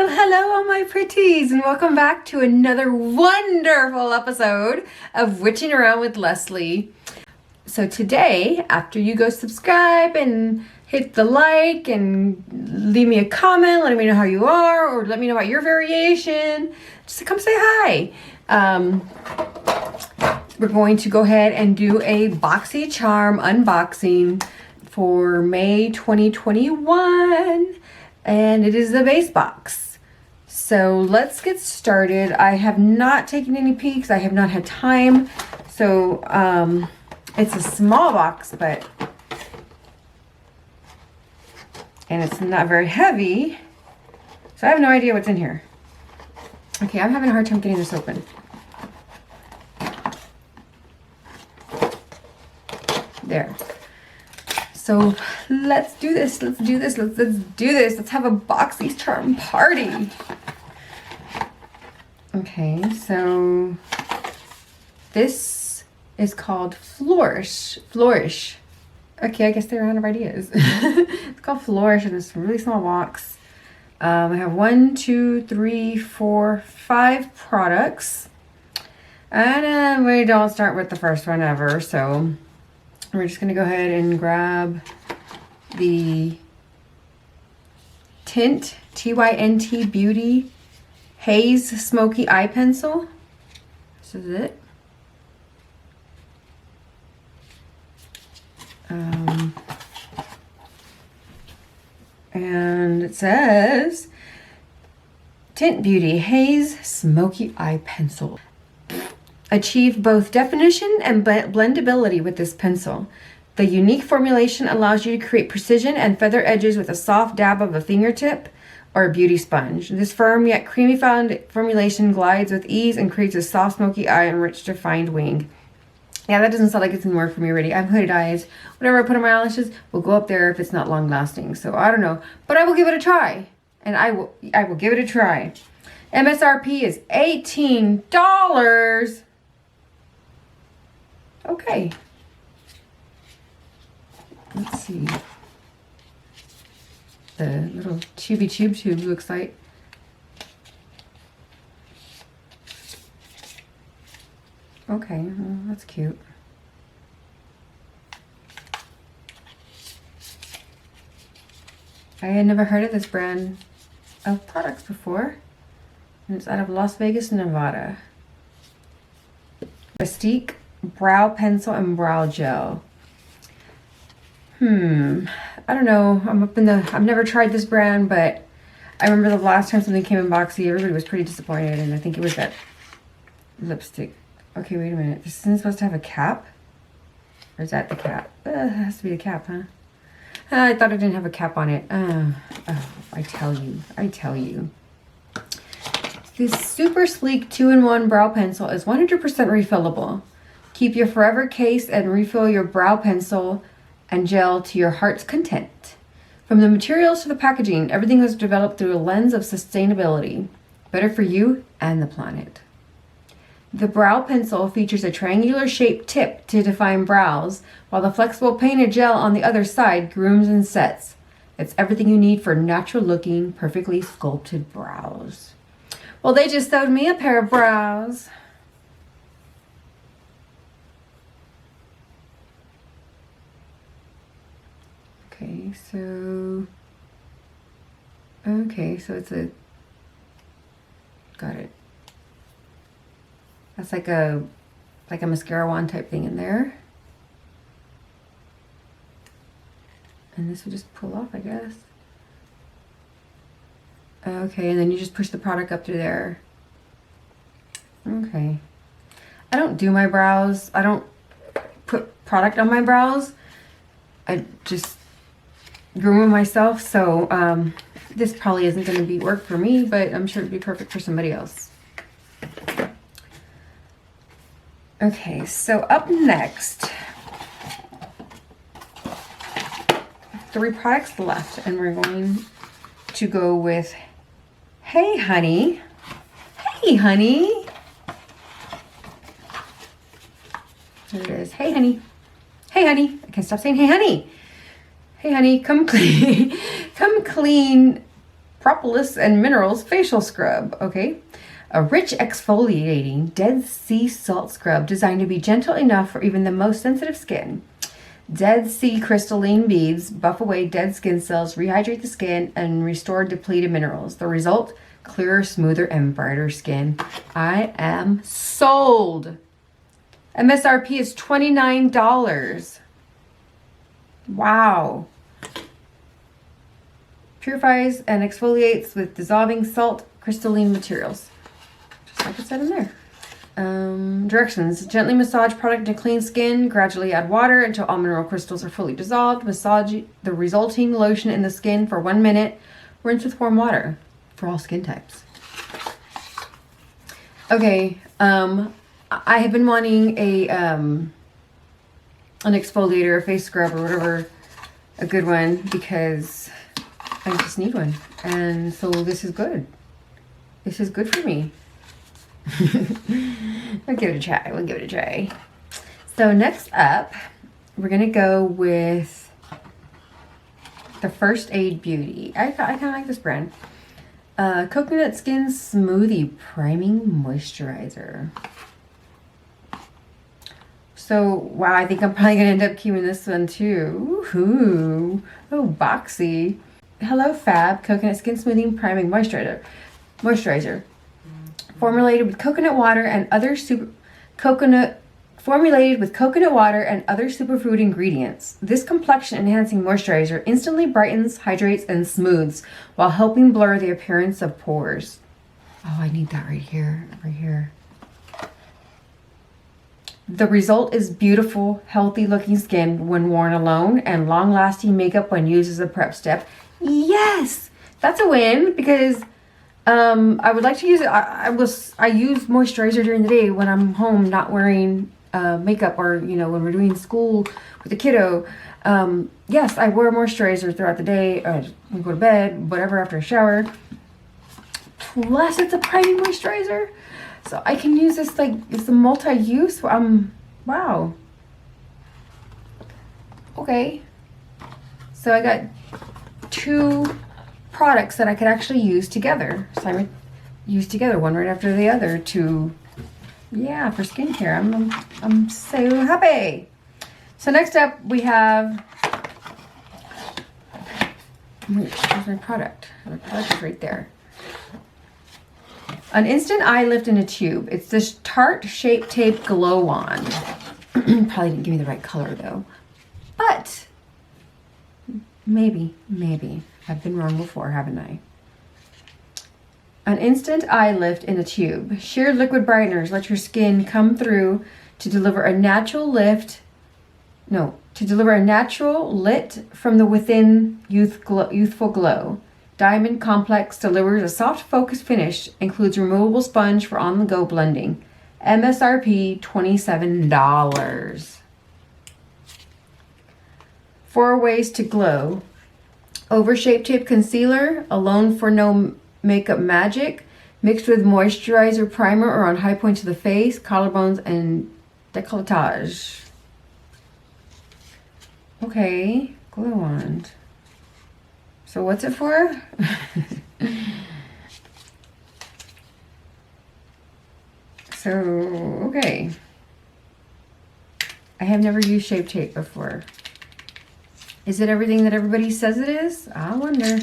Well, hello, all my pretties, and welcome back to another wonderful episode of Witching Around with Leslie. So today, after you go subscribe and hit the like and leave me a comment, letting me know how you are, or let me know about your variation, just come say hi. We're going to go ahead and do a Boxycharm unboxing for May 2021. And it is the base box. So let's get started. I have not taken any peeks. I have not had time. So it's a small box, and it's not very heavy. So I have no idea what's in here. Okay, I'm having a hard time getting this open. There. So let's do this. Let's do this. Let's do this. Let's have a Boxycharm party. Okay, so this is called Flourish. Flourish. Okay, I guess they're out of ideas. It's called Flourish, and it's a really small box. I have 1, 2, 3, 4, 5 products. And we don't start with the first one ever, so we're just gonna go ahead and grab the Tynt, T-Y-N-T Beauty Haze Smoky Eye Pencil. This is it. And it says Tynt Beauty Haze Smoky Eye Pencil. Achieve both definition and blendability with this pencil. The unique formulation allows you to create precision and feather edges with a soft dab of a fingertip or a beauty sponge. This firm yet creamy formulation glides with ease and creates a soft smoky eye and rich defined wing. Yeah, that doesn't sound like it's gonna work for me already. I have hooded eyes. Whatever I put on my eyelashes will go up there if it's not long lasting. So I don't know, but I will give it a try. And I will give it a try. MSRP is $18. Okay. Let's see. The little tubey tube looks like. Okay, well, that's cute. I had never heard of this brand of products before. And it's out of Las Vegas, Nevada. Trestique Brow Pencil and Brow Gel. I don't know. I've never tried this brand, but I remember the last time something came in boxy, everybody was pretty disappointed, and I think it was that lipstick. Okay, wait a minute. This isn't supposed to have a cap? Or is that the cap? It has to be the cap, huh? I thought it didn't have a cap on it. Oh, I tell you. This super sleek 2-in-1 brow pencil is 100% refillable. Keep your forever case and refill your brow pencil and gel to your heart's content. From the materials to the packaging, everything was developed through a lens of sustainability. Better for you and the planet. The brow pencil features a triangular shaped tip to define brows, while the flexible painted gel on the other side grooms and sets. It's everything you need for natural looking, perfectly sculpted brows. Well, they just sewed me a pair of brows. Okay, so it's got it. That's like a mascara wand type thing in there. And this would just pull off, I guess. Okay, and then you just push the product up through there. Okay. I don't do my brows. I don't put product on my brows. I just groom them myself, so this probably isn't going to work for me, but I'm sure it'd be perfect for somebody else. Okay, so up next, 3 products left, and we're going to go with Hey Honey. Hey Honey. There it is. Hey Honey. Hey honey, I can't stop saying hey honey. Hey honey, come clean Propolis and Minerals Facial Scrub. Okay. A rich exfoliating Dead Sea salt scrub designed to be gentle enough for even the most sensitive skin. Dead Sea crystalline beads buff away dead skin cells, rehydrate the skin, and restore depleted minerals. The result? Clearer, smoother, and brighter skin. I am sold. MSRP is $29. Wow. Purifies and exfoliates with dissolving salt crystalline materials. Just like it said in there. Directions. Gently massage product into clean skin. Gradually add water until all mineral crystals are fully dissolved. Massage the resulting lotion in the skin for 1 minute. Rinse with warm water for all skin types. Okay. I have been wanting an exfoliator, a face scrub, or whatever, a good one, because I just need one. And so this is good. This is good for me. We'll give it a try. We'll give it a try. So next up, we're going to go with the First Aid Beauty. I kind of like this brand. Coconut Skin Smoothie Priming Moisturizer. So, wow, I think I'm probably going to end up keeping this one too. Woohoo. Oh, boxy. Hello Fab Coconut Skin Smoothing Priming Moisturizer. Formulated with coconut water and other superfood ingredients. This complexion enhancing moisturizer instantly brightens, hydrates, and smooths while helping blur the appearance of pores. Oh, I need that right here, right here. The result is beautiful, healthy looking skin when worn alone and long lasting makeup when used as a prep step. Yes, that's a win, because I would like to use it. I use moisturizer during the day when I'm home not wearing makeup, or when we're doing school with the kiddo. Yes, I wear moisturizer throughout the day, when I go to bed, whatever, after a shower. Plus it's a priming moisturizer, so I can use this, like, it's a multi-use. Wow. Okay, so I got 2 products that I could actually use together. So I would use together, one right after the other, for skincare. I'm so happy. So next up we have, where's my product? My product is right there. An instant eye lift in a tube. It's this Tarte Shape Tape Glow Wand. Probably didn't give me the right color though, but maybe. I've been wrong before, haven't I? An instant eye lift in a tube. Sheer liquid brighteners let your skin come through to deliver a natural lit from the within youthful glow. Diamond Complex delivers a soft focus finish, includes removable sponge for on-the-go blending. MSRP $27. 4 ways to glow. Over Shape Tape Concealer, alone for no makeup magic, mixed with moisturizer primer or on high points of the face, collarbones, and décolletage. Okay, glow wand. So what's it for? So, okay. I have never used Shape Tape before. Is it everything that everybody says it is? I wonder.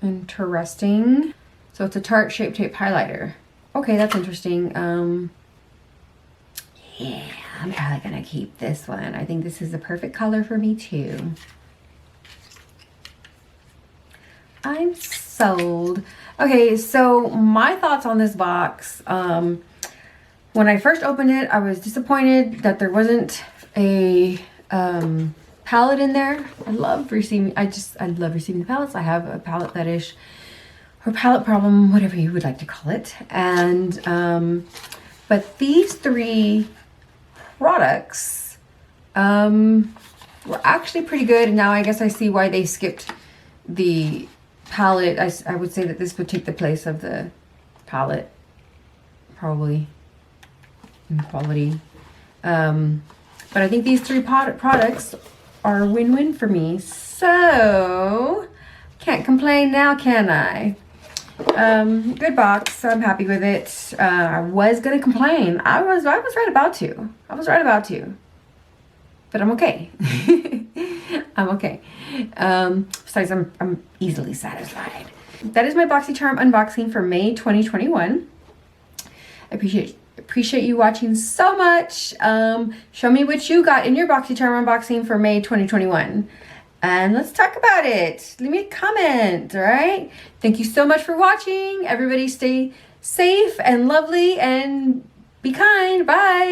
Interesting. So it's a Tarte Shape Tape highlighter. Okay, that's interesting. Yeah, I'm probably gonna keep this one. I think this is the perfect color for me too. I'm sold. Okay, so my thoughts on this box. When I first opened it, I was disappointed that there wasn't a palette in there. I love receiving the palettes. I have a palette fetish or palette problem, whatever you would like to call it. And but these 3 products were actually pretty good. And now I guess I see why they skipped the palette. I would say that this would take the place of the palette, probably, in quality. But I think these 3 products are a win-win for me. So, can't complain now, can I? Good box. I'm happy with it. I was gonna complain. I was right about to. I was right about to. But I'm okay. I'm okay. Besides, I'm easily satisfied. That is my Boxycharm unboxing for May 2021. I appreciate you watching so much. Show me what you got in your Boxycharm unboxing for May 2021. And let's talk about it. Leave me a comment, all right? Thank you so much for watching. Everybody stay safe and lovely and be kind. Bye.